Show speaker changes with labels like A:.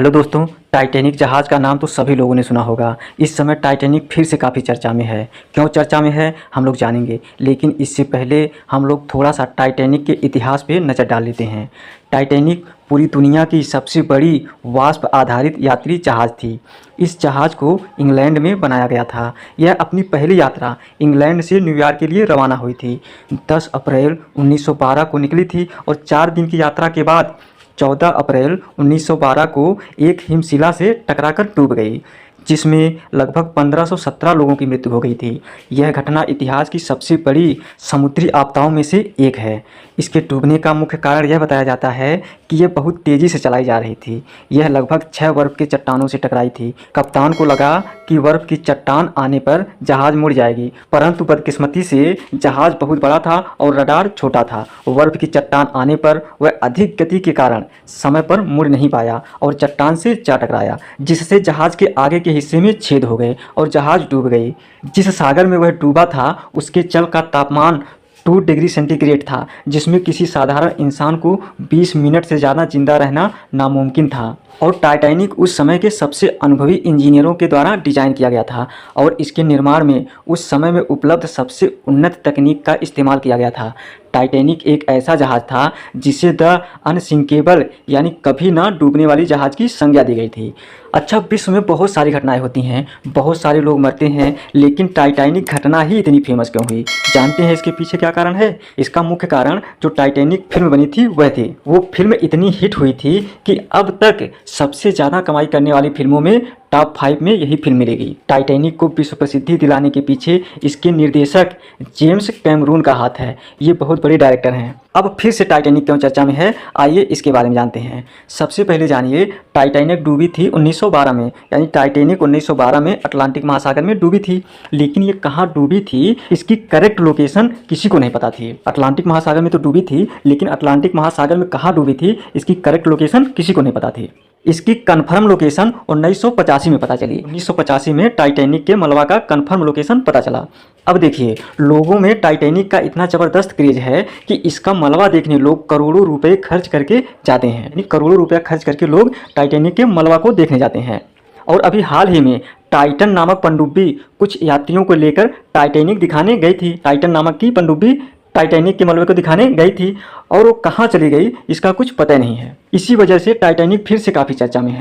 A: Hello दोस्तों, Titanic जहाज़ का नाम तो सभी लोगों ने सुना होगा। इस समय टाइटैनिक फिर से काफ़ी चर्चा में है। क्यों चर्चा में है हम लोग जानेंगे, लेकिन इससे पहले हम लोग थोड़ा सा टाइटैनिक के इतिहास पे नज़र डाल लेते हैं। टाइटैनिक पूरी दुनिया की सबसे बड़ी वाष्प आधारित यात्री जहाज़ थी। इस जहाज़ को इंग्लैंड में बनाया गया था। यह अपनी पहली यात्रा इंग्लैंड से न्यूयॉर्क के लिए रवाना हुई थी। 10 अप्रैल 1912 को निकली थी और 4 दिन की यात्रा के बाद 14 अप्रैल 1912 को एक हिमशिला से टकराकर डूब गई, जिसमें लगभग 1517 लोगों की मृत्यु हो गई थी। यह घटना इतिहास की सबसे बड़ी समुद्री आपदाओं में से एक है। इसके डूबने का मुख्य कारण यह बताया जाता है कि यह बहुत तेज़ी से चलाई जा रही थी। यह लगभग 6 बर्फ़ के चट्टानों से टकराई थी। कप्तान को लगा कि बर्फ़ की चट्टान आने पर जहाज़ मुड़ जाएगी, परंतु बदकिस्मती से जहाज़ बहुत बड़ा था और रडार छोटा था। बर्फ़ की चट्टान आने पर वह अधिक गति के कारण समय पर मुड़ नहीं पाया और चट्टान से जा टकराया, जिससे जहाज़ के आगे के हिस्से में छेद हो गए और जहाज़ डूब गई। जिस सागर में वह डूबा था उसके जल का तापमान 2 डिग्री सेंटीग्रेड था, जिसमें किसी साधारण इंसान को 20 मिनट से ज़्यादा जिंदा रहना नामुमकिन था। और टाइटैनिक उस समय के सबसे अनुभवी इंजीनियरों के द्वारा डिजाइन किया गया था और इसके निर्माण में उस समय में उपलब्ध सबसे उन्नत तकनीक का इस्तेमाल किया गया था। टाइटैनिक एक ऐसा जहाज़ था जिसे द अनसिंकेबल यानी कभी ना डूबने वाली जहाज़ की संज्ञा दी गई थी। अच्छा, विश्व में बहुत सारी घटनाएं होती हैं, बहुत सारे लोग मरते हैं, लेकिन टाइटैनिक घटना ही इतनी फेमस क्यों हुई? जानते हैं इसके पीछे क्या कारण है? इसका मुख्य कारण जो टाइटैनिक फिल्म बनी थी वह थी। वो फिल्म इतनी हिट हुई थी कि अब तक सबसे ज़्यादा कमाई करने वाली फिल्मों में टॉप 5 में यही फिल्म मिलेगी। टाइटैनिक को विश्व प्रसिद्धि दिलाने के पीछे इसके निर्देशक जेम्स कैमरून का हाथ है। ये बहुत बड़े डायरेक्टर हैं। अब फिर से टाइटैनिक क्यों चर्चा में है, आइए इसके बारे में जानते हैं। सबसे पहले जानिए, टाइटैनिक डूबी थी 1912 में, यानी टाइटैनिक 1912 में अटलांटिक महासागर में डूबी थी। लेकिन ये कहाँ डूबी थी, इसकी करेक्ट लोकेशन किसी को नहीं पता थी। अटलांटिक महासागर में तो डूबी थी, लेकिन अटलांटिक महासागर में कहाँ डूबी थी इसकी करेक्ट लोकेशन किसी को नहीं पता थी। इसकी कन्फर्म लोकेशन 1985 में पता चली। 1985 में टाइटैनिक के मलबा का कन्फर्म लोकेशन पता चला। अब देखिए, लोगों में टाइटैनिक का इतना ज़बरदस्त क्रेज है कि इसका मलबा देखने लोग करोड़ों रुपए खर्च करके जाते हैं। यानी करोड़ों रुपया खर्च करके लोग टाइटैनिक के मलबा को देखने जाते हैं। और अभी हाल ही में टाइटन नामक पनडुब्बी कुछ यात्रियों को लेकर टाइटैनिक दिखाने गई थी। टाइटन नामक की पनडुब्बी टाइटैनिक के मलबे को दिखाने गई थी और वो कहाँ चली गई इसका कुछ पता नहीं है। इसी वजह से टाइटैनिक फिर से काफ़ी चर्चा में है।